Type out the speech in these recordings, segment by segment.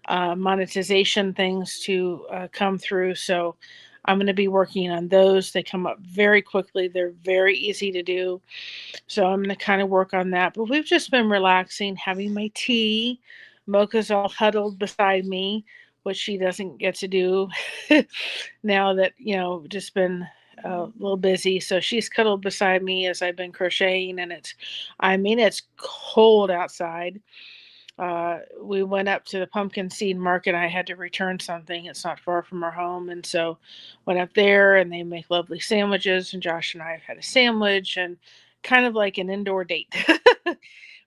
monetization things to come through. So I'm going to be working on those. They come up very quickly. They're very easy to do. So I'm going to kind of work on that. But we've just been relaxing, having my tea. Mocha's all huddled beside me, which she doesn't get to do now that, just been a little busy. So she's cuddled beside me as I've been crocheting, and it's cold outside. We went up to the pumpkin seed market. I had to return something. It's not far from our home. And so went up there, and they make lovely sandwiches. And Josh and I have had a sandwich, and kind of like an indoor date.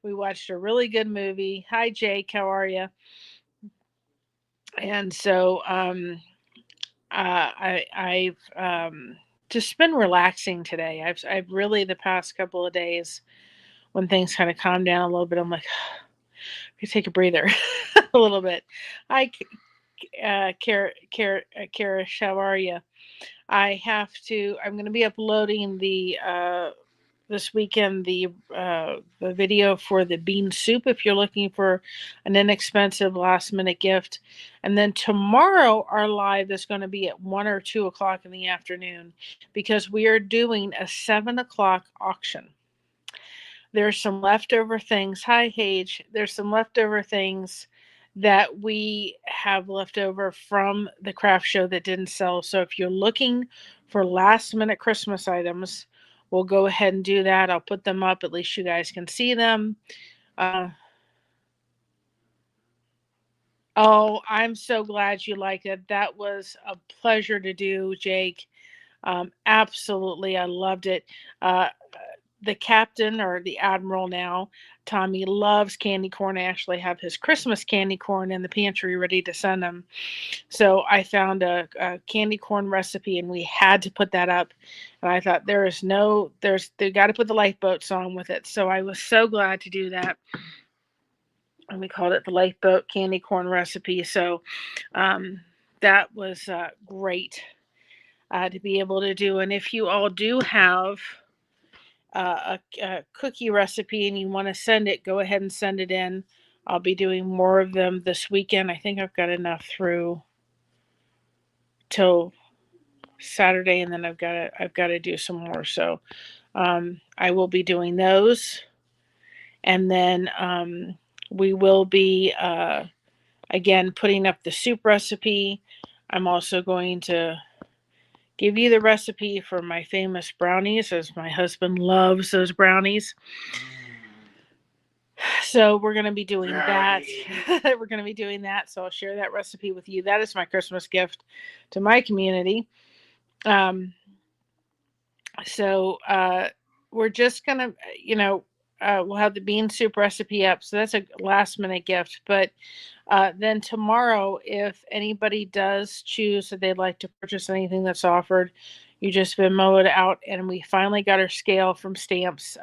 We watched a really good movie. Hi, Jake. How are you? And so I've just been relaxing today. I've really, the past couple of days, when things kind of calm down a little bit, I'm like, you take a breather a little bit. Hi, Kara, how are you? I'm going to be uploading this weekend the video for the bean soup if you're looking for an inexpensive last minute gift. And then tomorrow our live is going to be at 1 or 2 o'clock in the afternoon, because we are doing a 7 o'clock auction. There's some leftover things. Hi, Hage. There's some leftover things that we have left over from the craft show that didn't sell. So if you're looking for last minute Christmas items, we'll go ahead and do that. I'll put them up. At least you guys can see them. Oh, I'm so glad you liked it. That was a pleasure to do, Jake. Absolutely. I loved it. The captain, or the admiral now, Tommy, loves candy corn. I actually have his Christmas candy corn in the pantry ready to send him. So I found a candy corn recipe, and we had to put that up. And I thought, they got to put the lifeboat song with it. So I was so glad to do that. And we called it the lifeboat candy corn recipe. So that was great to be able to do. And if you all do have a cookie recipe and you want to send it, go ahead and send it in. I'll be doing more of them this weekend. I think I've got enough through till Saturday, and then I've got to do some more. So I will be doing those, and then we will be again putting up the soup recipe. I'm also going to give you the recipe for my famous brownies, as my husband loves those brownies. So we're going to be doing that. We're going to be doing that. So I'll share that recipe with you. That is my Christmas gift to my community. So we're just going to, we'll have the bean soup recipe up. So that's a last minute gift. But then tomorrow, if anybody does choose that they'd like to purchase anything that's offered, you just Venmo it out. And we finally got our scale from Stamps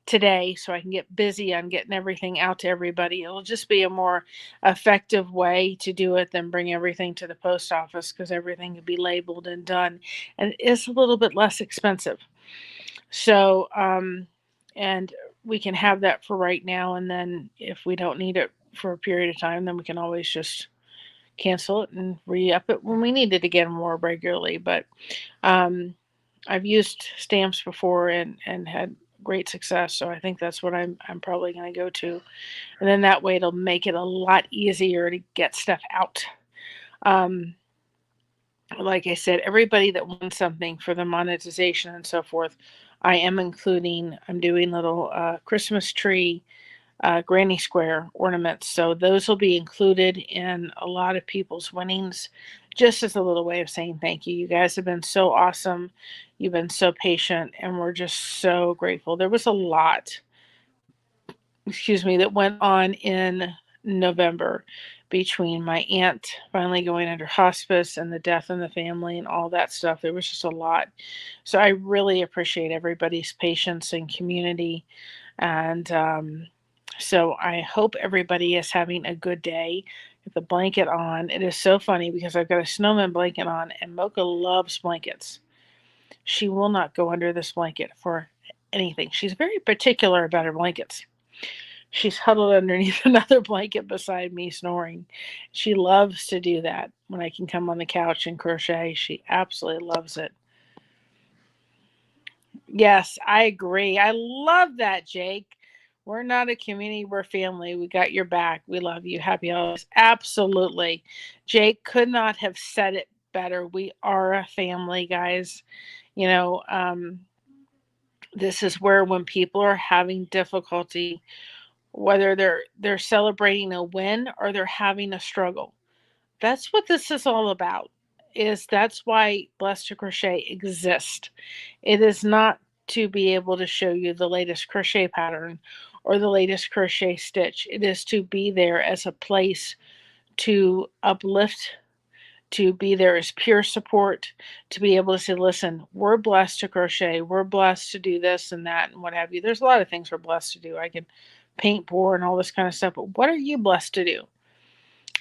today, so I can get busy on getting everything out to everybody. It'll just be a more effective way to do it than bring everything to the post office, because everything can be labeled and done, and it's a little bit less expensive. So and we can have that for right now, and then if we don't need it for a period of time, then we can always just cancel it and re-up it when we need it again more regularly. But I've used Stamps before and had great success, so I think that's what I'm probably going to go to, and then that way it'll make it a lot easier to get stuff out. Like I said, everybody that wants something for the monetization and so forth, I'm doing little Christmas tree granny square ornaments, so those will be included in a lot of people's winnings, just as a little way of saying thank you. You guys have been so awesome. You've been so patient, and we're just so grateful. There was a lot, that went on in November, between my aunt finally going under hospice and the death in the family and all that stuff. There was just a lot. So I really appreciate everybody's patience and community. And so I hope everybody is having a good day. With the blanket on. It is so funny because I've got a snowman blanket on, and Mocha loves blankets. She will not go under this blanket for anything. She's very particular about her blankets. She's huddled underneath another blanket beside me, snoring. She loves to do that when I can come on the couch and crochet. She absolutely loves it. Yes, I agree. I love that, Jake. We're not a community, we're family. We got your back. We love you. Happy holidays. Absolutely. Jake could not have said it better. We are a family, guys. You know, this is where when people are having difficulty, whether they're celebrating a win or they're having a struggle. That's what this is all about. Is that's why Blessed to Crochet exists. It is not to be able to show you the latest crochet pattern or the latest crochet stitch. It is to be there as a place to uplift, to be there as pure support, to be able to say, listen, we're blessed to crochet, we're blessed to do this and that and what have you. There's a lot of things we're blessed to do. I can paint, pour, and all this kind of stuff, but what are you blessed to do?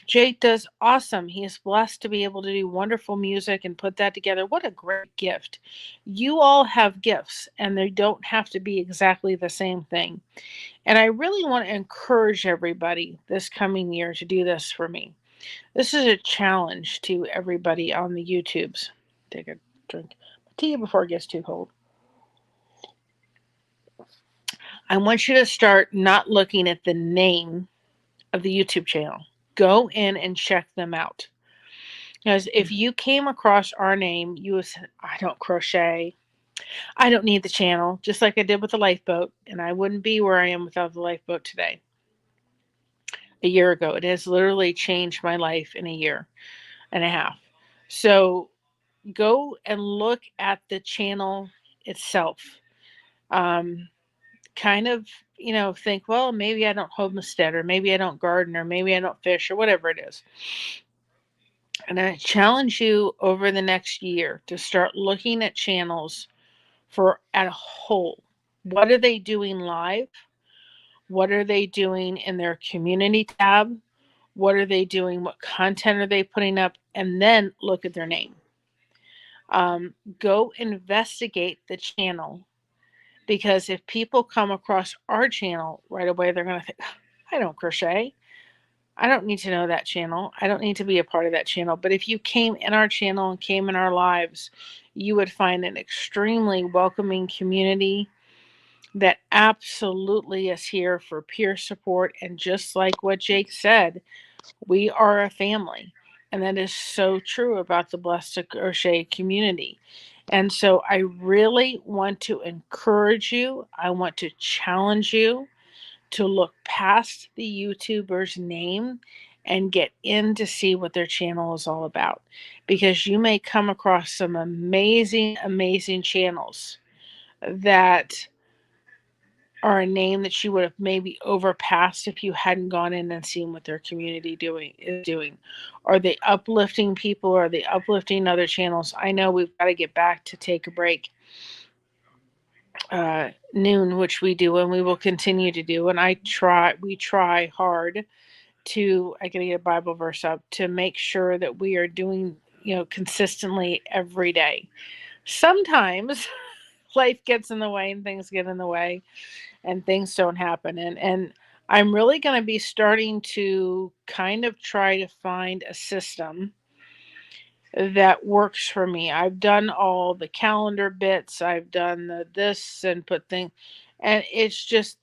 Jake does awesome. He is blessed to be able to do wonderful music and put that together. What a great gift. You all have gifts, and they don't have to be exactly the same thing. And I really want to encourage everybody this coming year to do this for me. This is a challenge to everybody on the YouTubes. Take a drink of tea before it gets too cold. I want you to start not looking at the name of the YouTube channel. Go in and check them out. Because if you came across our name, you would say, I don't crochet. I don't need the channel, just like I did with the lifeboat. And I wouldn't be where I am without the lifeboat today. A year ago, it has literally changed my life in a year and a half. So go and look at the channel itself. Um, kind of, think, well, maybe I don't homestead, or maybe I don't garden, or maybe I don't fish, or whatever it is. And I challenge you over the next year to start looking at channels at a whole. What are they doing live? What are they doing in their community tab? What are they doing? What content are they putting up? And then look at their name. Go investigate the channel, because if people come across our channel right away, they're going to think, I don't crochet. I don't need to know that channel. I don't need to be a part of that channel. But if you came in our channel and came in our lives, you would find an extremely welcoming community that absolutely is here for peer support. And just like what Jake said, we are a family. And that is so true about the Blessed to Crochet community. And so I really want to encourage you. I want to challenge you to look past the YouTuber's name and get in to see what their channel is all about. Because you may come across some amazing, amazing channels that are a name that you would have maybe overpassed if you hadn't gone in and seen what their community is doing. Are they uplifting people? Are they uplifting other channels? I know we've got to get back to take a break noon, which we do, and we will continue to do. And we try hard to, I gotta get a Bible verse up, to make sure that we are doing, consistently every day. Sometimes life gets in the way and things get in the way and things don't happen. And I'm really going to be starting to kind of try to find a system that works for me. I've done all the calendar bits, I've done this and put things, and it's just,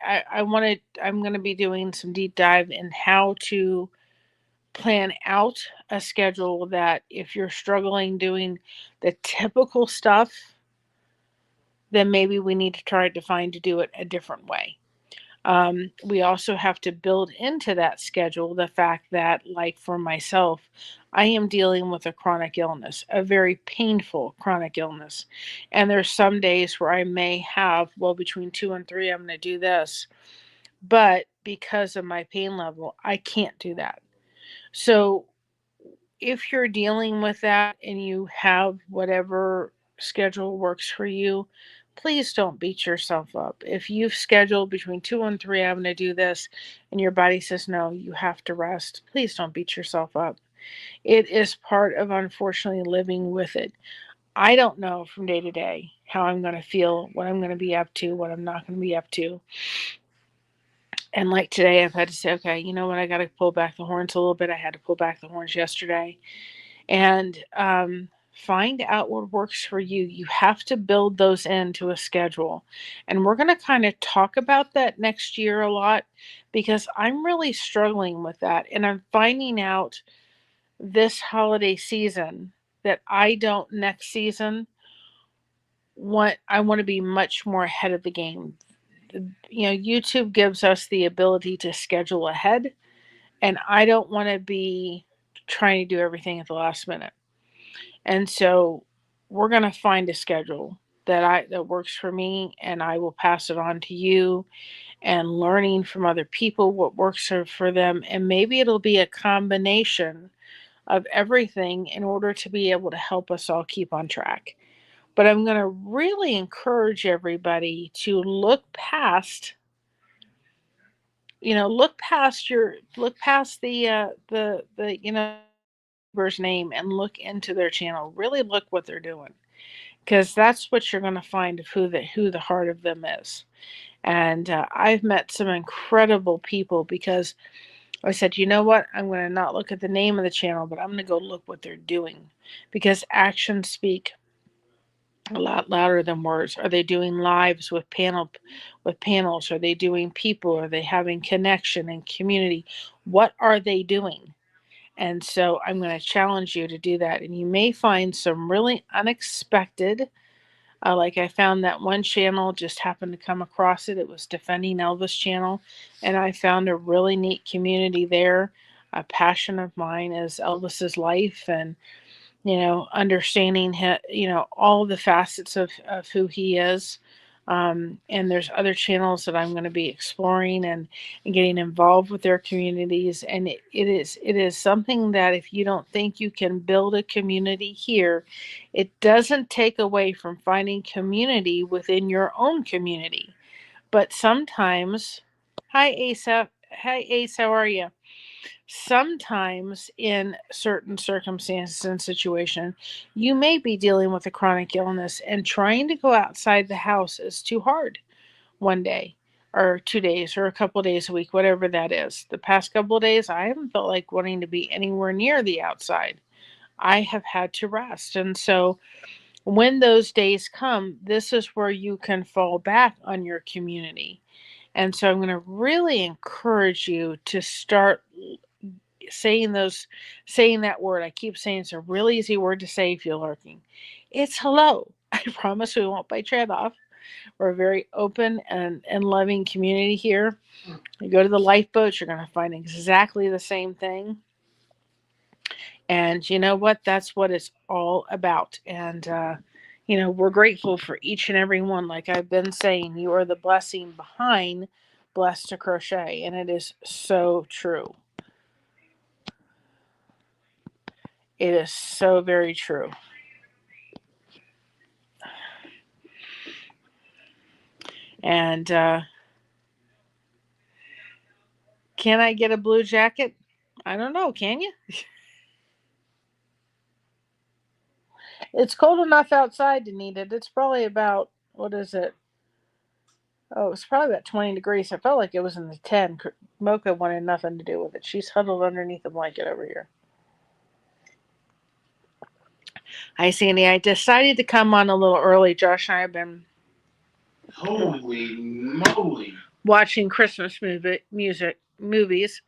I'm going to be doing some deep dive in how to plan out a schedule that if you're struggling doing the typical stuff, then maybe we need to try to find to do it a different way. We also have to build into that schedule the fact that, like for myself, I am dealing with a chronic illness, a very painful chronic illness. And there's some days where I may have, well, between 2 and 3, I'm going to do this. But because of my pain level, I can't do that. So if you're dealing with that and you have whatever schedule works for you, please don't beat yourself up. If you've scheduled between 2 and 3, I'm going to do this, and your body says no, you have to rest, please don't beat yourself up. It is part of, unfortunately, living with it. I don't know from day to day how I'm going to feel, what I'm going to be up to, what I'm not going to be up to. And like today, I've had to say, okay, you know what? I got to pull back the horns a little bit. I had to pull back the horns yesterday. And find out what works for you. You have to build those into a schedule. And we're going to kind of talk about that next year a lot because I'm really struggling with that. And I'm finding out this holiday season that I don't next season I want to be much more ahead of the game. YouTube gives us the ability to schedule ahead, and I don't want to be trying to do everything at the last minute. And so we're going to find a schedule that works for me, and I will pass it on to you, and learning from other people what works for them, and maybe it'll be a combination of everything in order to be able to help us all keep on track. But I'm going to really encourage everybody to look past look past the neighbor's name and look into their channel. Really look what they're doing, because that's what you're going to find of who the heart of them is. And I've met some incredible people because I said, you know what? I'm going to not look at the name of the channel, but I'm going to go look what they're doing, because actions speak a lot louder than words. Are they doing lives with panels? Are they doing people? Are they having connection and community? What are they doing? And so I'm going to challenge you to do that. And you may find some really unexpected, like I found that one channel, just happened to come across it. It was Defending Elvis channel. And I found a really neat community there. A passion of mine is Elvis's life, and understanding all the facets of who he is. And there's other channels that I'm going to be exploring, and getting involved with their communities. And it is something that if you don't think you can build a community here, it doesn't take away from finding community within your own community. But sometimes, hi Asa, hi Ace, how are you? Sometimes in certain circumstances and situation, you may be dealing with a chronic illness, and trying to go outside the house is too hard one day or 2 days or a couple days a week, whatever that is. The past couple of days, I haven't felt like wanting to be anywhere near the outside. I have had to rest. And so when those days come, this is where you can fall back on your community. And so I'm going to really encourage you to start saying that word. I keep saying it's a really easy word to say if you're lurking. It's hello. I promise we won't bite your head off. We're a very open and loving community here. You go to the lifeboats, you're going to find exactly the same thing. And you know what? That's what it's all about. And, we're grateful for each and every one. Like I've been saying, you are the blessing behind Blessed to Crochet. And it is so true. It is so very true. And can I get a blue jacket? I don't know. Can you? It's cold enough outside to need it. It's probably about, what is it? Oh, it's probably about 20 degrees. I felt like it was in the 10. Mocha wanted nothing to do with it. She's huddled underneath the blanket over here. Hi, Sandy. I decided to come on a little early. Josh and I have been Holy moly! watching Christmas movies.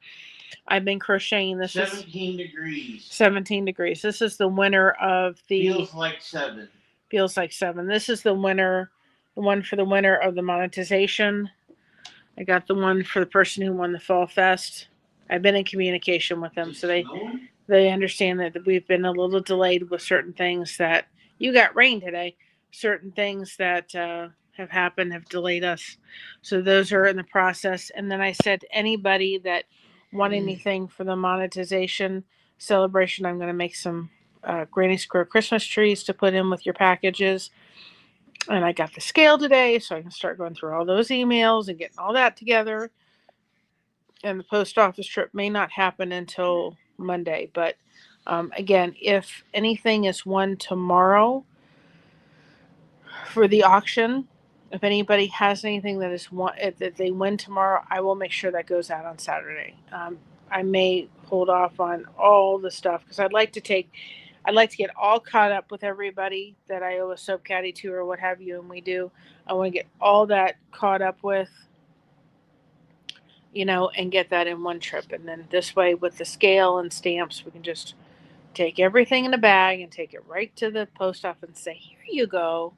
I've been crocheting. This 17 degrees. 17 degrees. This is the winner of the. Feels like 7. Feels like 7. This is the one for the winner of the monetization. I got the one for the person who won the Fall Fest. I've been in communication with them, so they understand that we've been a little delayed with certain things. That you got rain today. Certain things that have happened have delayed us. So those are in the process. And then I said anybody that want anything for the monetization celebration, I'm going to make some Granny Square Christmas trees to put in with your packages. And I got the scale today, so I can start going through all those emails and getting all that together. And the post office trip may not happen until Monday. But again, if anything is won tomorrow for the auction, If anybody has anything that they win tomorrow, I will make sure that goes out on Saturday. I may hold off on all the stuff because I'd like to get all caught up with everybody that I owe a soap caddy to or what have you, and we do. I want to get all that caught up with, and get that in one trip. And then this way, with the scale and stamps, we can just take everything in a bag and take it right to the post office and say, "Here you go,"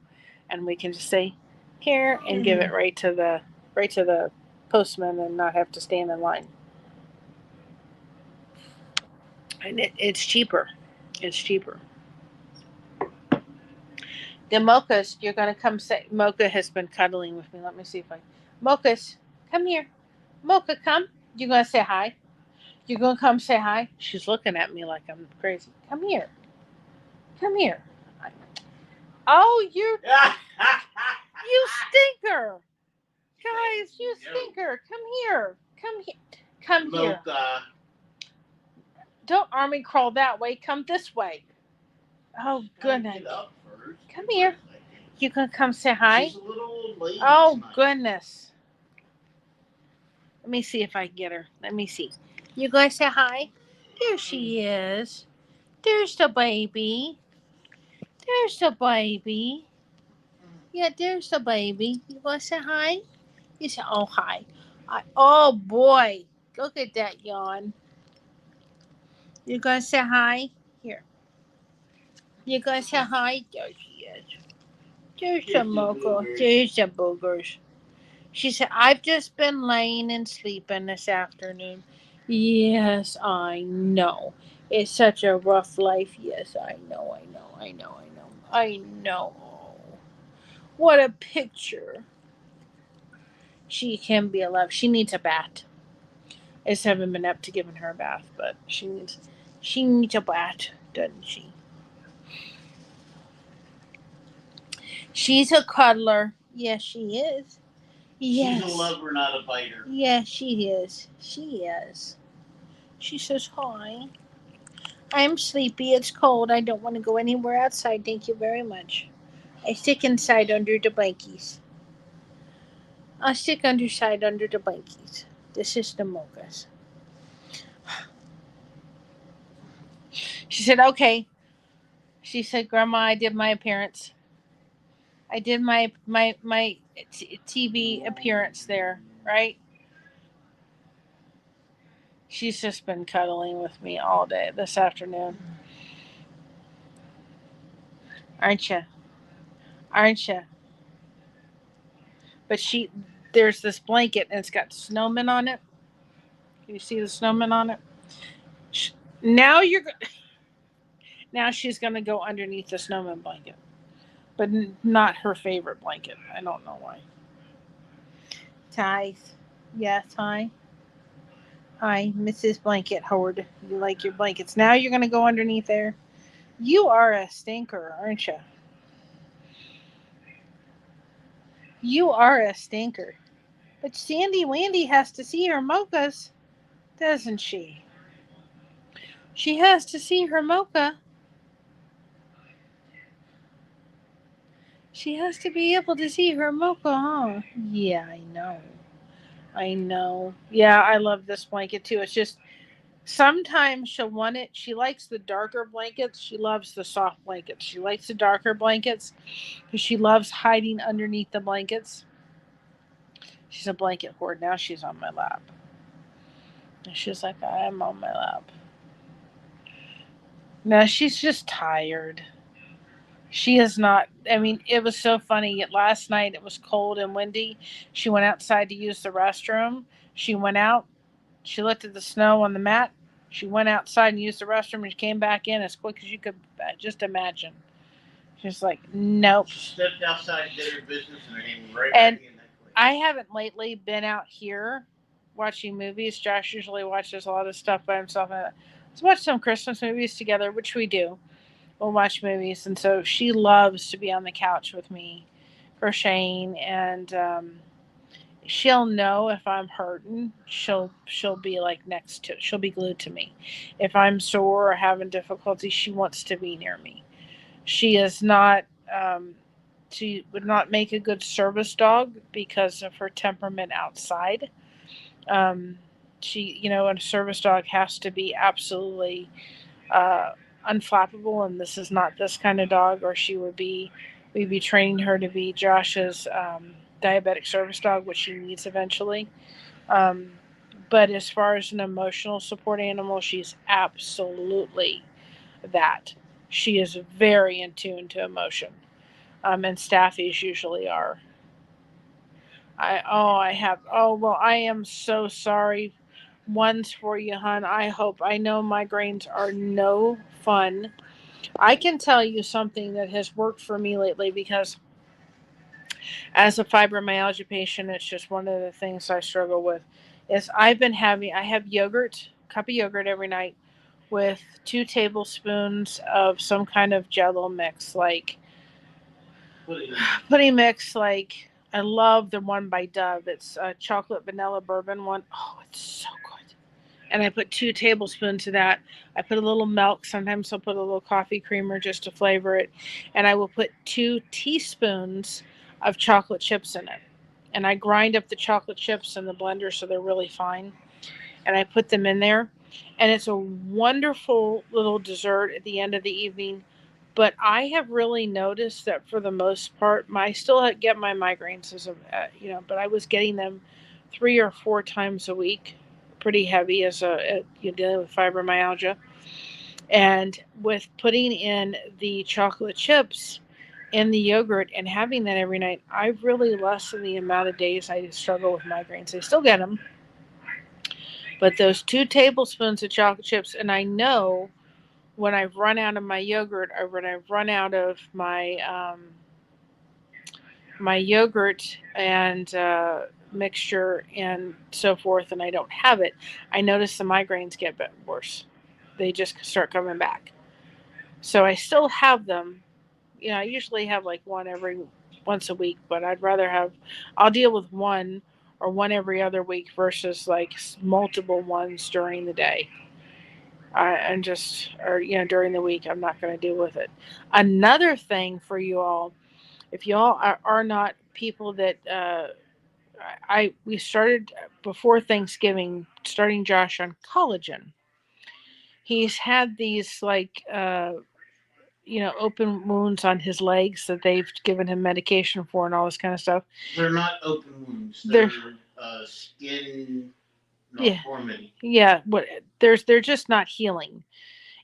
and we can just say, "Here," and give it right to the postman and not have to stand in line. And it's cheaper. It's cheaper. The Mochas, you're gonna come say. Mocha has been cuddling with me. Let me see if I. Mochas, come here. Mocha, come. You gonna say hi? You gonna come say hi? She's looking at me like I'm crazy. Come here. Come here. Oh, you stinker, guys! You stinker. Come here. Come here. Come here. Don't army crawl that way. Come this way. Oh goodness. Come here. You gonna come say hi? Oh goodness. Let me see if I can get her. Let me see. You gonna say hi? There she is. There's the baby. There's the baby. Yeah, there's the baby. You gonna say hi? You say, oh hi. Oh boy. Look at that yawn. You gonna say hi? Here. You gonna say hi? There she is. There's the mocha. There's the boogers. She said, I've just been laying and sleeping this afternoon. Yes, I know. It's such a rough life. Yes, I know, I know, I know, I know. I know. What a picture. She can be a love. She needs a bath. I just haven't been up to giving her a bath, but she needs a bath, doesn't she? She's a cuddler. Yes, she is. Yes. She's a lover, not a biter. Yes, she is. She is. She says hi. I'm sleepy. It's cold. I don't want to go anywhere outside. Thank you very much. I stick inside under the blankies. I'll stick underside under the blankies. This is the mochas. She said, okay. She said, Grandma, I did my appearance. I did my TV appearance there, right? She's just been cuddling with me all day this afternoon. Aren't you? Aren't you? But there's this blanket and it's got snowmen on it. Can you see the snowman on it? Now now she's gonna go underneath the snowman blanket, but not her favorite blanket. I don't know why. Hi, yes, hi, Mrs. Blanket Horde. You like your blankets? Now you're gonna go underneath there. You are a stinker, aren't you? You are a stinker. But Sandy Wandy has to see her mochas, doesn't she? She has to see her mocha. She has to be able to see her mocha, huh? Yeah, I know. I know. Yeah, I love this blanket too. It's just sometimes she'll want it. She likes the darker blankets. She loves the soft blankets. She likes the darker blankets because she loves hiding underneath the blankets. She's a blanket hoard. Now she's on my lap. And she's like, I'm on my lap. No, she's just tired. She is not. I mean, it was so funny. Last night it was cold and windy. She went outside to use the restroom. She went out. She looked at the snow on the mat. She went outside and used the restroom and she came back in as quick as you could just imagine. She's like, nope. She stepped outside, did her business, and came right And back in that quick. I haven't lately been out here watching movies. Josh usually watches a lot of stuff by himself. Let's watch some Christmas movies together, which we do. We'll watch movies, and so she loves to be on the couch with me, crocheting, and she'll know if I'm hurting. She'll be like she'll be glued to me. If I'm sore or having difficulty, she wants to be near me. She is not. she would not make a good service dog because of her temperament outside. Um, she, a service dog has to be absolutely uh, unflappable, and this is not this kind of dog, or we'd be training her to be Josh's diabetic service dog, which she needs eventually. Um, but as far as an emotional support animal, she's absolutely that. She is very in tune to emotion, and staffies usually are. I am so sorry. Ones for you, hon. I know migraines are no fun. I can tell you something that has worked for me lately because as a fibromyalgia patient, it's just one of the things I struggle with. Is I have yogurt, cup of yogurt every night with 2 tablespoons of some kind of jello mix, like pudding mix. Like I love the one by Dove. It's a chocolate vanilla bourbon one. Oh, it's so good. And I put 2 tablespoons of that. I put a little milk. Sometimes I'll put a little coffee creamer just to flavor it. And I will put 2 teaspoons of chocolate chips in it. And I grind up the chocolate chips in the blender so they're really fine. And I put them in there. And it's a wonderful little dessert at the end of the evening. But I have really noticed that for the most part, I still get my migraines but I was getting them 3 or 4 times a week, pretty heavy you're dealing with fibromyalgia. And with putting in the chocolate chips in the yogurt and having that every night, I've really lessened the amount of days I struggle with migraines. I still get them, but those 2 tablespoons of chocolate chips, and I know when I've run out of my yogurt or when I've run out of my yogurt and mixture and so forth, and I don't have it, I notice the migraines get worse. They just start coming back. So I still have them. I usually have like once a week, but I'll deal with one or one every other week versus like multiple ones during the day. And just, or, during the week, I'm not going to deal with it. Another thing for you all, if you all are not people that, we started before Thanksgiving, starting Josh on collagen. He's had these open wounds on his legs that they've given him medication for and all this kind of stuff. They're not open wounds. They're skin deformity. Yeah, they're just not healing.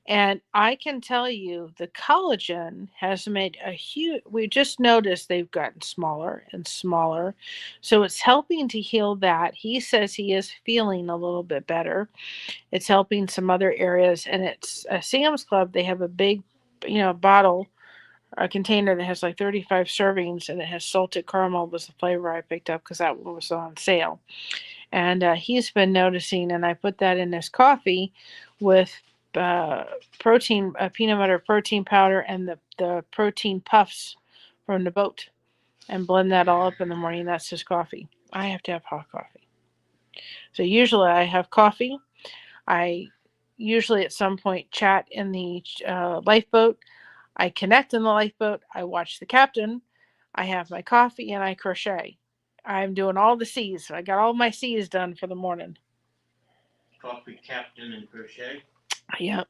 And I can tell you the collagen has made a huge, we just noticed they've gotten smaller and smaller. So it's helping to heal that. He says he is feeling a little bit better. It's helping some other areas. And it's a Sam's Club. They have a big, bottle, a container that has like 35 servings, and it has salted caramel was the flavor I picked up because that one was on sale. And he's been noticing, and I put that in his coffee with protein, peanut butter protein powder, and the protein puffs from the boat, and blend that all up in the morning. That's his coffee. I have to have hot coffee. So usually I have coffee. I usually at some point chat in the lifeboat. I connect in the lifeboat. I watch the captain. I have my coffee and I crochet. I'm doing all the C's. I got all my C's done for the morning. Coffee, captain, and crochet. Yep.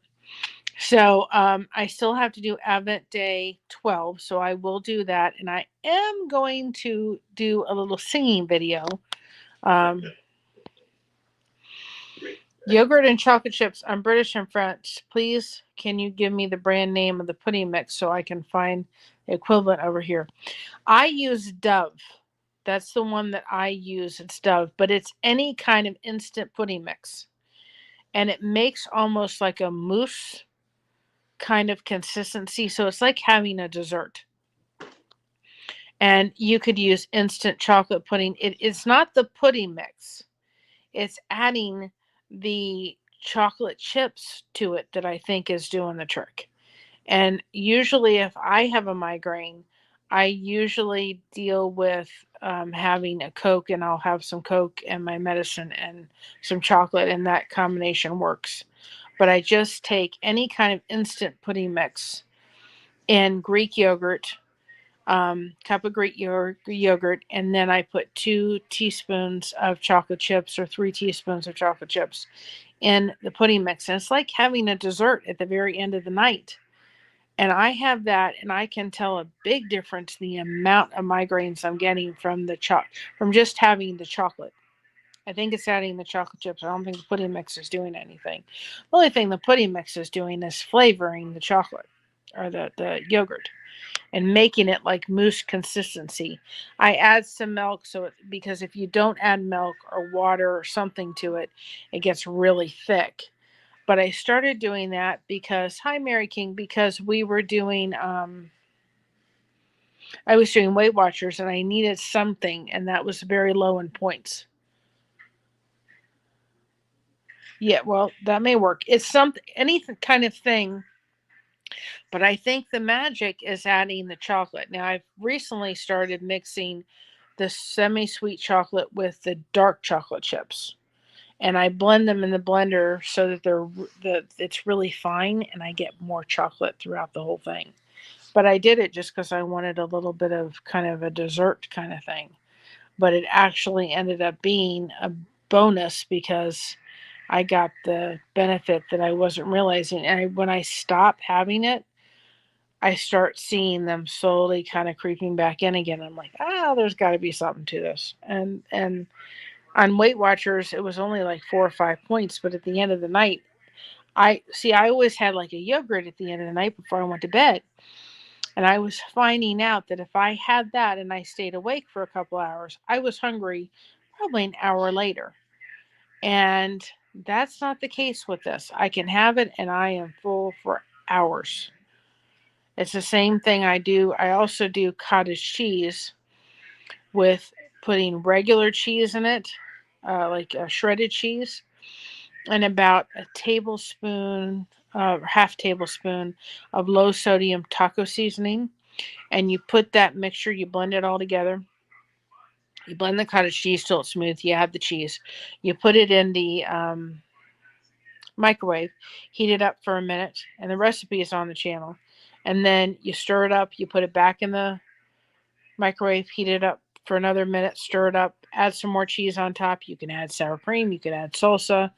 So I still have to do Advent Day 12, so I will do that, and I am going to do a little singing video. Yogurt and chocolate chips. I'm British and French. Please, can you give me the brand name of the pudding mix so I can find the equivalent over here? I use Dove. That's the one that I use. It's Dove, but it's any kind of instant pudding mix. And it makes almost like a mousse kind of consistency. So it's like having a dessert. And you could use instant chocolate pudding. It's not the pudding mix. It's adding the chocolate chips to it that I think is doing the trick. And usually if I have a migraine, I usually deal with having a Coke, and I'll have some Coke and my medicine and some chocolate, and that combination works. But I just take any kind of instant pudding mix in Greek yogurt, cup of Greek yogurt, and then I put 2 teaspoons of chocolate chips or 3 teaspoons of chocolate chips in the pudding mix. And it's like having a dessert at the very end of the night. And I have that, and I can tell a big difference in the amount of migraines I'm getting from from just having the chocolate. I think it's adding the chocolate chips. I don't think the pudding mix is doing anything. The only thing the pudding mix is doing is flavoring the chocolate or the yogurt and making it like mousse consistency. I add some milk because if you don't add milk or water or something to it, it gets really thick. But I started doing that because, hi Mary King, because we were doing I was doing Weight Watchers and I needed something, and that was very low in points. Yeah, well, that may work. It's something, any kind of thing, but I think the magic is adding the chocolate. Now, I've recently started mixing the semi-sweet chocolate with the dark chocolate chips, and I blend them in the blender so that it's really fine, and I get more chocolate throughout the whole thing. But I did it just because I wanted a little bit of kind of a dessert kind of thing. But it actually ended up being a bonus because I got the benefit that I wasn't realizing. And when I stop having it, I start seeing them slowly kind of creeping back in again. I'm like, there's got to be something to this. And on Weight Watchers, it was only like 4 or 5 points, but at the end of the night, I always had like a yogurt at the end of the night before I went to bed. And I was finding out that if I had that and I stayed awake for a couple hours, I was hungry probably an hour later. And that's not the case with this. I can have it and I am full for hours. It's the same thing I do. I also do cottage cheese with putting regular cheese in it, like shredded cheese, and about a tablespoon, half tablespoon of low sodium taco seasoning. And you put that mixture, you blend it all together. You blend the cottage cheese till it's smooth. You add the cheese. You put it in the microwave, heat it up for a minute, and the recipe is on the channel. And then you stir it up, you put it back in the microwave, heat it up for another minute, stir it up, add some more cheese on top. You can add sour cream, you could add salsa,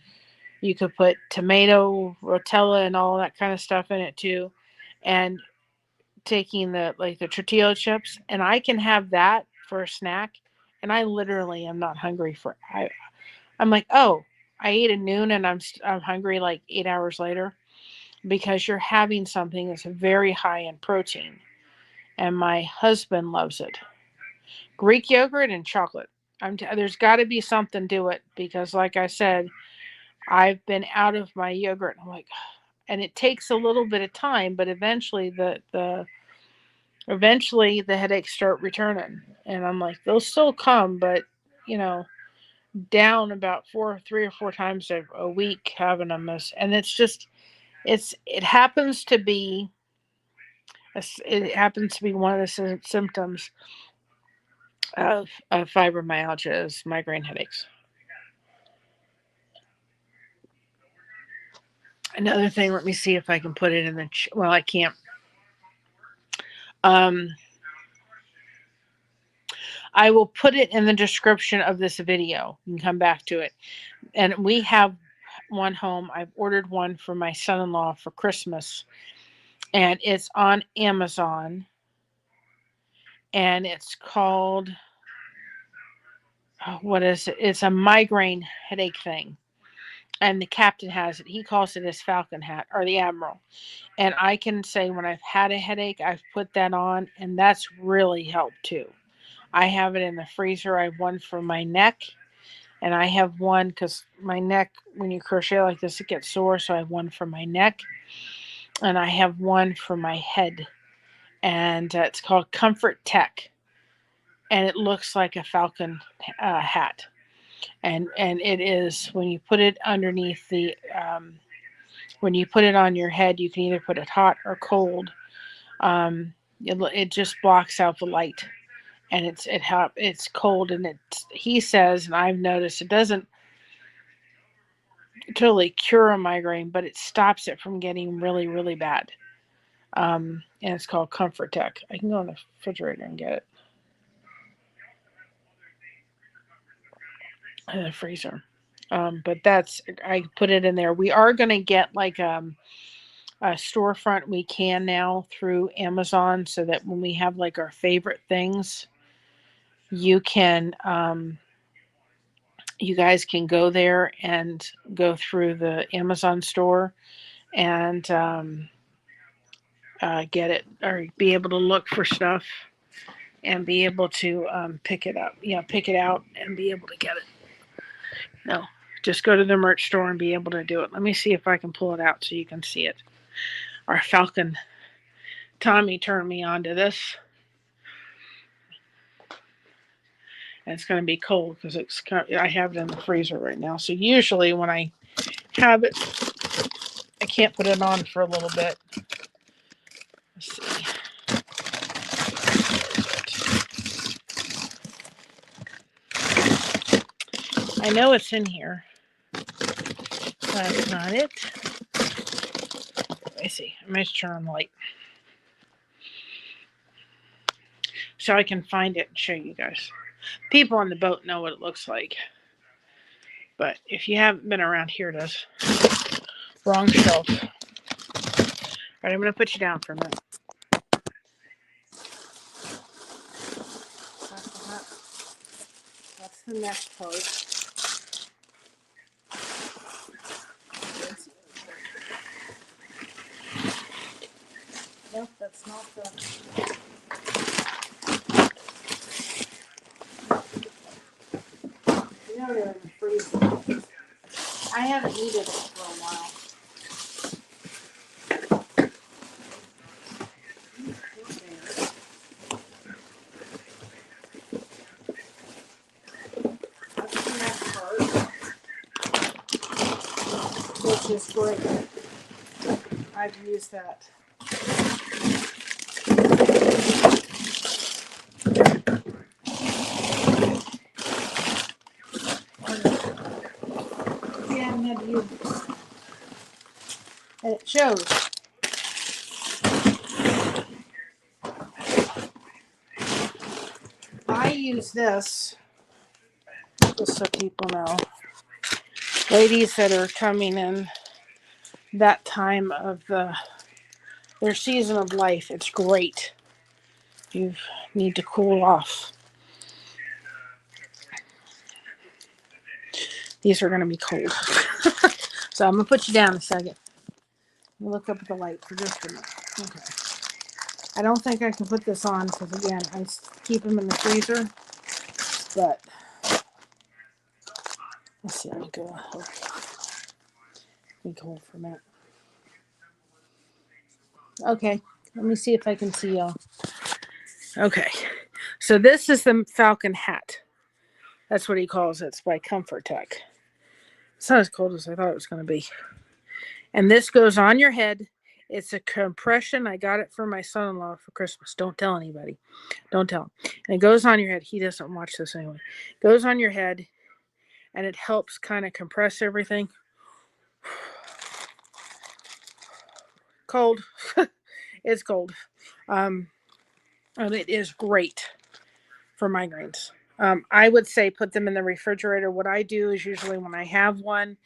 you could put tomato, rotella, and all that kind of stuff in it too. And taking the tortilla chips, and I can have that for a snack, and I literally am not hungry I'm like, oh, I ate at noon and I'm hungry like 8 hours later, because you're having something that's very high in protein, and my husband loves it. Greek yogurt and chocolate. There's got to be something to it because, like I said, I've been out of my yogurt. I'm like, and it takes a little bit of time, but eventually the headaches start returning, and I'm like, they'll still come, but you know, down about 3 or 4 times a week having them, and it's just it happens to be one of the symptoms of fibromyalgia is migraine headaches. Another thing, let me see if I can put it in well, I can't. I will put it in the description of this video. You can come back to it. And we have one home. I've ordered one for my son-in-law for Christmas, and it's on Amazon, and it's called, what is it? It's a migraine headache thing, and the captain has it. He calls it his falcon hat, or the admiral. And I can say when I've had a headache, I've put that on, and that's really helped too. I have it in the freezer. I have one for my neck, and I have one because my neck, when you crochet like this, it gets sore. So I have one for my neck, and I have one for my head, and it's called Comfort Tech, and it looks like a falcon hat, and it is, when you put it underneath when you put it on your head, you can either put it hot or cold. It just blocks out the light, and it's cold, and he says, and I've noticed, it doesn't totally cure a migraine, but it stops it from getting really, really bad. And it's called Comfort Tech. I can go in the refrigerator and get it. In the freezer. But that's, I put it in there. We are going to get like a storefront we can now through Amazon, so that when we have like our favorite things, you can you guys can go there and go through the Amazon store and get it, or be able to look for stuff and be able to pick it up, pick it out and be able to get it. No, just go to the merch store and be able to do it. Let me see if I can pull it out so you can see it. Our Falcon Tommy turned me on to this. And it's going to be cold because I have it in the freezer right now. So usually when I have it, I can't put it on for a little bit. Let's see. I know it's in here. That's not it. Let me see. I might turn on the light so I can find it and show you guys. People on the boat know what it looks like. But if you haven't been around here, it is. Wrong shelf. All right, I'm going to put you down for a minute. That's the next part. Nope, that's not the... You know they're in the freezer. I haven't needed it for a while. That's the next part, which is great. I've used that. I haven't had to use it. And it shows. I use this, just so people know. Ladies that are coming in that time of their season of life, it's great. You need to cool off. These are going to be cold. So I'm going to put you down a second. Look up at the light for just a minute. Okay. I don't think I can put this on because, again, I keep them in the freezer. But let's see. Let me go. Let me hold for a minute. Okay. Let me see if I can see y'all. Okay. So this is the Falcon hat. That's what he calls it. It's by Comfort Tech. It's not as cold as I thought it was going to be. And this goes on your head. It's a compression. I got it for my son-in-law for Christmas. Don't tell anybody. Don't tell him. And it goes on your head. He doesn't watch this anyway. It goes on your head, and it helps kind of compress everything. Cold. It's cold. And it is great for migraines. I would say put them in the refrigerator. What I do is usually when I have one,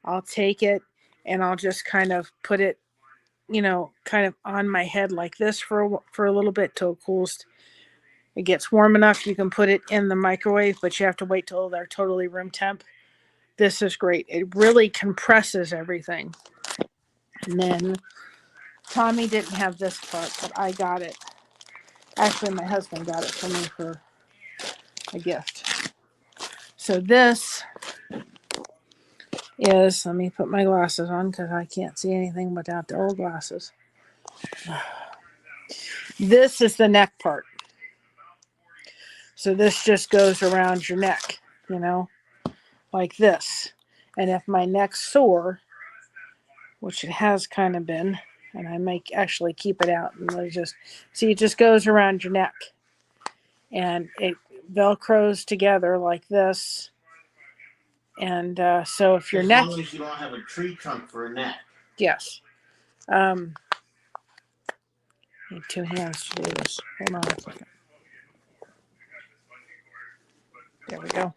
I'll take it and I'll just kind of put it, kind of on my head like this for a little bit till it cools. It gets warm enough. You can put it in the microwave, but you have to wait till they're totally room temp. This is great. It really compresses everything. And then Tommy didn't have this part, but I got it. Actually, my husband got it for me for a gift. So this is, let me put my glasses on because I can't see anything without the old glasses. This is the neck part. So this just goes around your neck, like this. And if my neck's sore, which it has kind of been, and I might actually keep it out and let it just, see, it just goes around your neck. And it velcros together like this. And so if your neck... As long as you don't have a tree trunk for a neck. Yes. Need two hands to do this. Hold on a second. There we go.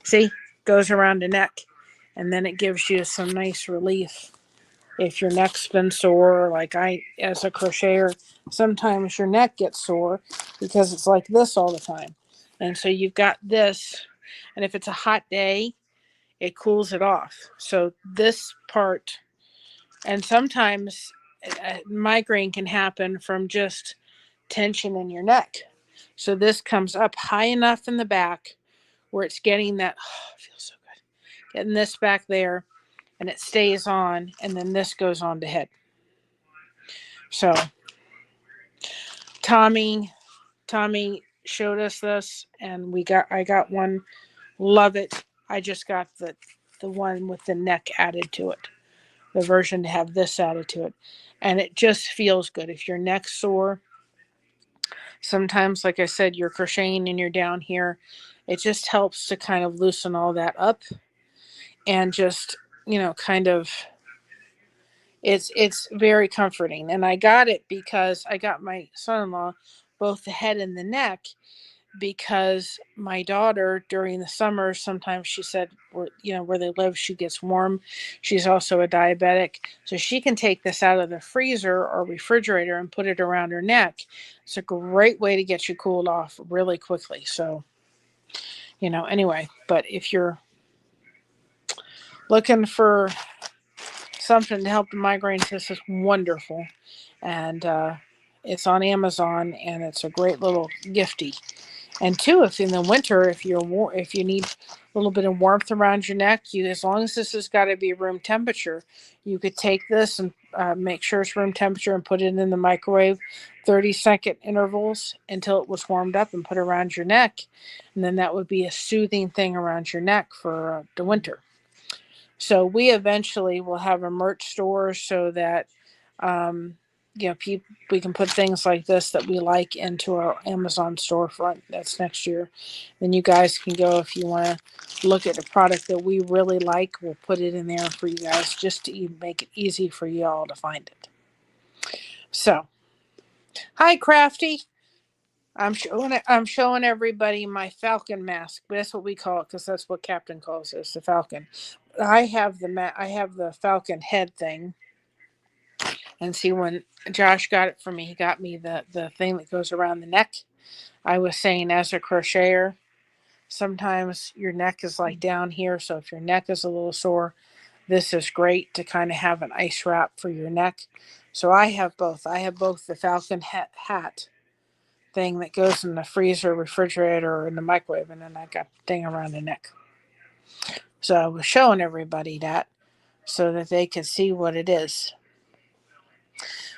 See, goes around the neck, and then it gives you some nice relief. If your neck's been sore, like I, as a crocheter, sometimes your neck gets sore because it's like this all the time. And so you've got this, and if it's a hot day, it cools it off. So this part, and sometimes migraine can happen from just tension in your neck. So this comes up high enough in the back where it's getting that, oh, it feels so good. Getting this back there, and it stays on, and then this goes on to head. So Tommy showed us this, and I got one. Love it. I just got the one with the neck added to it, the version to have this added to it, and it just feels good. If your neck's sore, sometimes, like I said, you're crocheting and you're down here, it just helps to kind of loosen all that up, and just, kind of, it's very comforting. And I got it because I got my son-in-law both the head and the neck, because my daughter during the summer, sometimes she said, where they live, she gets warm. She's also a diabetic, so she can take this out of the freezer or refrigerator and put it around her neck. It's a great way to get you cooled off really quickly. So, anyway, but if you're looking for something to help the migraines, this is wonderful. And it's on Amazon, and it's a great little gifty. And two, if in the winter, if you need a little bit of warmth around your neck, as long as this has got to be room temperature, you could take this and make sure it's room temperature and put it in the microwave, 30-second intervals until it was warmed up, and put it around your neck. And then that would be a soothing thing around your neck for the winter. So we eventually will have a merch store so that, we can put things like this that we like into our Amazon storefront. That's next year. Then you guys can go, if you want to look at the product that we really like, we'll put it in there for you guys, just to make it easy for you all to find it. So, hi Crafty. I'm showing everybody my falcon mask. That's what we call it, because that's what Captain calls it, the falcon. I have the falcon head thing. And see, when Josh got it for me, he got me the thing that goes around the neck. I was saying, as a crocheter, sometimes your neck is like down here. So if your neck is a little sore, this is great to kind of have an ice wrap for your neck. So I have both. I have both the falcon hat thing that goes in the freezer, refrigerator, or in the microwave, and then I got the thing around the neck. So I was showing everybody that so that they could see what it is.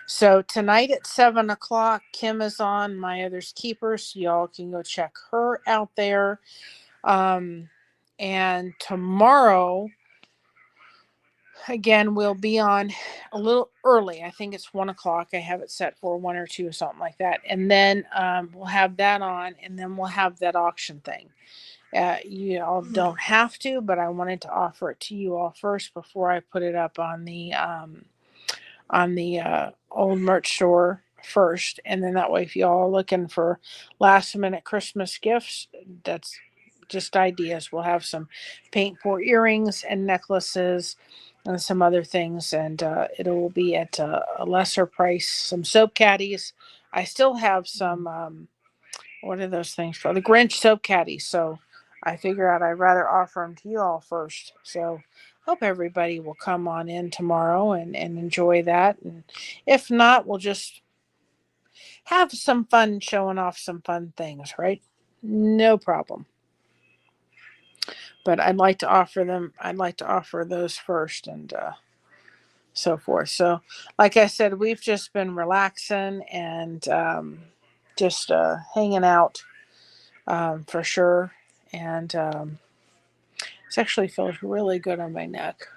So tonight at 7 o'clock, Kim is on My Other's Keeper, so y'all can go check her out there. And tomorrow, again, we'll be on a little early. I think it's 1 o'clock. I have it set for 1 or 2 or something like that. And then we'll have that on, and then we'll have that auction thing. You all don't have to, but I wanted to offer it to you all first before I put it up on the old merch store first. And then that way, if y'all are looking for last minute Christmas gifts, that's just ideas. We'll have some paint pour earrings and necklaces and some other things, and it will be at a lesser price. Some soap caddies. I still have some what are those things called? The Grinch soap caddies. So I figure out I'd rather offer them to you all first. So hope everybody will come on in tomorrow and enjoy that. And if not, we'll just have some fun showing off some fun things, right? No problem. But I'd like to offer those first, and so forth. So like I said, we've just been relaxing and just hanging out for sure. And it actually feels really good on my neck.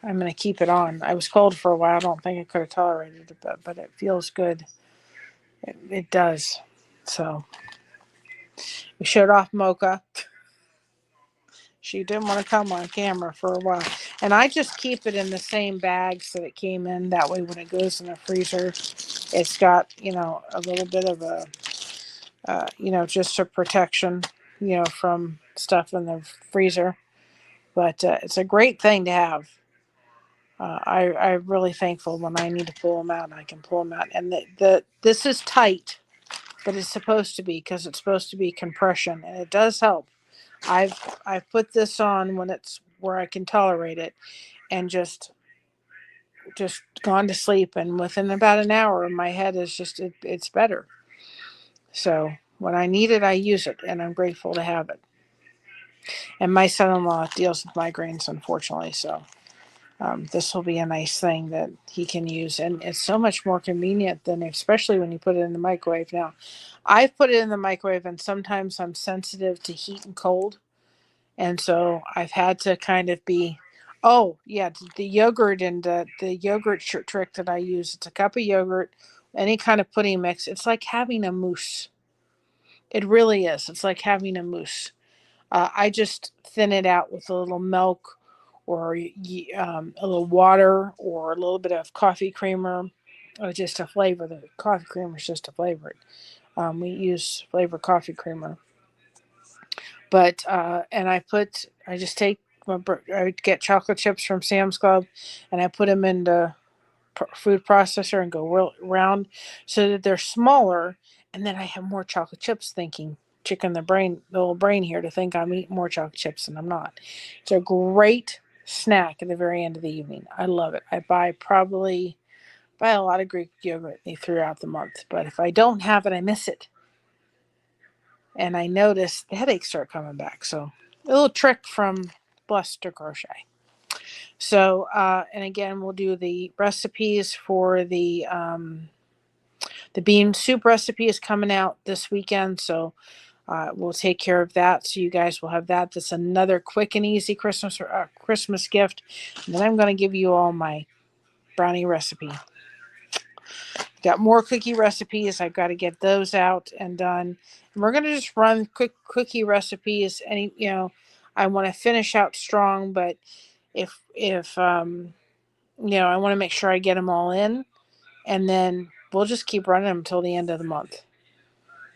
I'm going to keep it on. I was cold for a while. I don't think I could have tolerated it, but it feels good. It does. So we showed off Mocha. She didn't want to come on camera for a while. And I just keep it in the same bags that it came in. That way when it goes in the freezer, it's got, a little bit of a, just a protection, from stuff in the freezer. But it's a great thing to have. I'm really thankful when I need to pull them out, I can pull them out. And this is tight, but it's supposed to be, because it's supposed to be compression, and it does help. I've put this on when it's where I can tolerate it, and just gone to sleep, and within about an hour my head is just it's better. So when I need it, I use it, and I'm grateful to have it. And my son-in-law deals with migraines, unfortunately, so this will be a nice thing that he can use. And it's so much more convenient than, especially when you put it in the microwave. Now, I've put it in the microwave, and sometimes I'm sensitive to heat and cold. And so I've had to kind of be, oh, yeah, the yogurt and the yogurt trick that I use. It's a cup of yogurt, any kind of pudding mix. It's like having a mousse. It really is. It's like having a mousse. I just thin it out with a little milk, or a little water, or a little bit of coffee creamer, just to flavor. The coffee creamer is just to flavor it. We use flavored coffee creamer. But and I just take I get chocolate chips from Sam's Club, and I put them in the food processor and go round so that they're smaller, and then I have more chocolate chips, thinking, chicken the little brain here to think I'm eating more chocolate chips, and I'm not. It's a great snack at the very end of the evening. I love it. I buy a lot of Greek yogurt throughout the month, but if I don't have it, I miss it. And I notice the headaches start coming back. So a little trick from Blessed to Crochet. So, and again, we'll do the recipes for the bean soup recipe is coming out this weekend. So we'll take care of that. So you guys will have that. That's another quick and easy Christmas gift. And then I'm going to give you all my brownie recipe. Got more cookie recipes. I've got to get those out and done. And we're going to just run quick cookie recipes. I want to finish out strong, but if I want to make sure I get them all in, and then we'll just keep running them until the end of the month.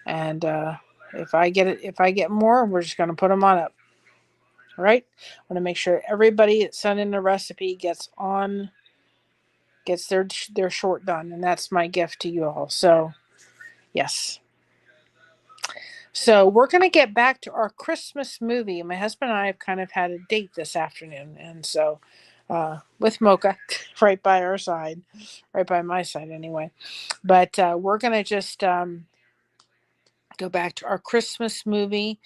And if I get more, we're just going to put them on up. All right. I want to make sure everybody that sent in a recipe gets their short done, and that's my gift to you all. So yes. So we're going to get back to our Christmas movie. My husband and I have kind of had a date this afternoon, and so with Mocha right by our side, right by my side anyway. But we're going to just go back to our Christmas movie.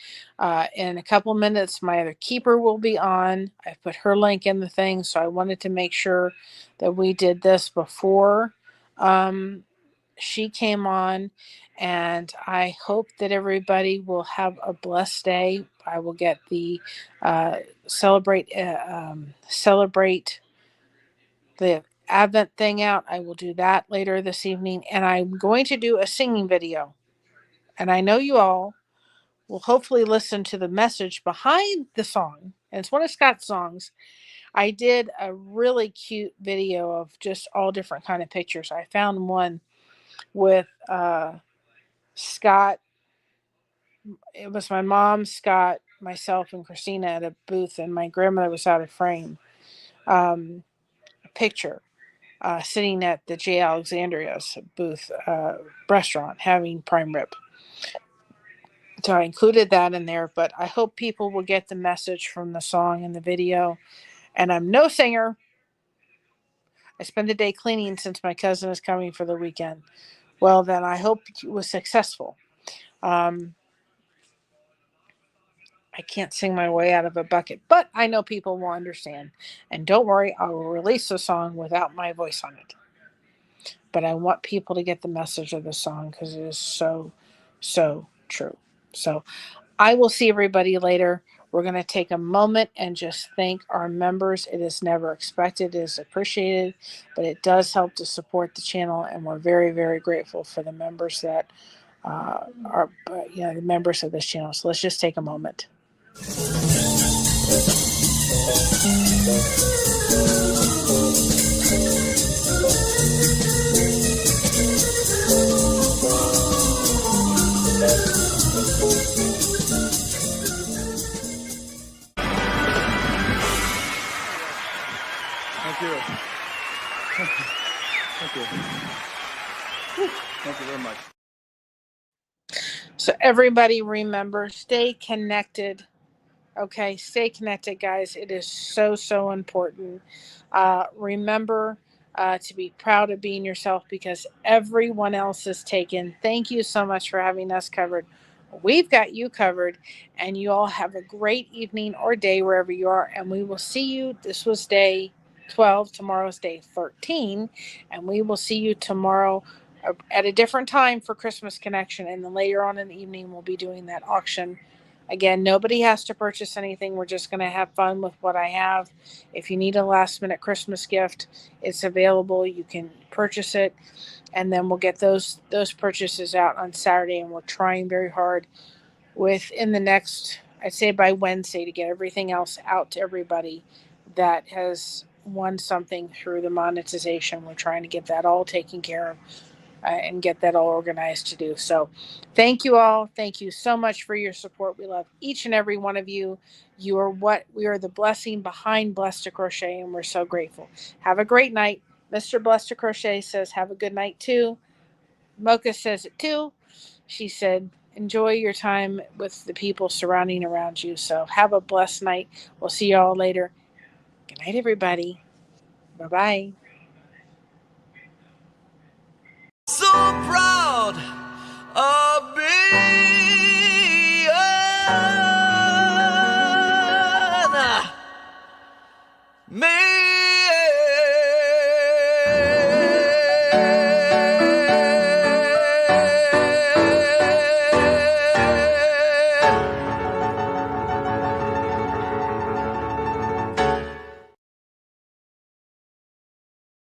In a couple minutes, my other keeper will be on. I put her link in the thing, so I wanted to make sure that we did this before she came on. And I hope that everybody will have a blessed day. I will get the celebrate the Advent thing out. I will do that later this evening, and I'm going to do a singing video. And I know you all will hopefully listen to the message behind the song. And it's one of Scott's songs. I did a really cute video of just all different kind of pictures. I found one with Scott. It was my mom, Scott, myself, and Christina at a booth, and my grandmother was out of frame. A picture sitting at the J. Alexandria's booth restaurant having prime rib. So I included that in there, but I hope people will get the message from the song and the video. And I'm no singer. I spent the day cleaning since my cousin is coming for the weekend. Well, then I hope it was successful. I can't sing my way out of a bucket, but I know people will understand. And don't worry, I will release the song without my voice on it. But I want people to get the message of the song because it is so, so true. So I will see everybody later. We're going to take a moment and just thank our members. It is never expected, it is appreciated, but it does help to support the channel. And we're very, very grateful for the members that are the members of this channel. So let's just take a moment. Thank you. Thank you. Thank you very much. So everybody remember, stay connected. Okay, stay connected, guys. It is so, so important. Remember to be proud of being yourself because everyone else is taken. Thank you so much for having us covered. We've got you covered, and you all have a great evening or day wherever you are. And we will see you. This was day 12. Tomorrow's day 13. And we will see you tomorrow at a different time for Christmas Connection. And then later on in the evening, we'll be doing that auction. Again, nobody has to purchase anything. We're just going to have fun with what I have. If you need a last minute Christmas gift, it's available. You can purchase it, and then we'll get those purchases out on Saturday. And we're trying very hard within the next, I'd say by Wednesday, to get everything else out to everybody that has won something through the monetization. We're trying to get that all taken care of. And get that all organized to do. So thank you all. Thank you so much for your support. We love each and every one of you. You are we are the blessing behind Blessed to Crochet, and we're so grateful. Have a great night. Mr. Blessed to Crochet says have a good night too. Mocha says it too. She said enjoy your time with the people surrounding around you. So have a blessed night. We'll see you all later. Good night, everybody. Bye-bye.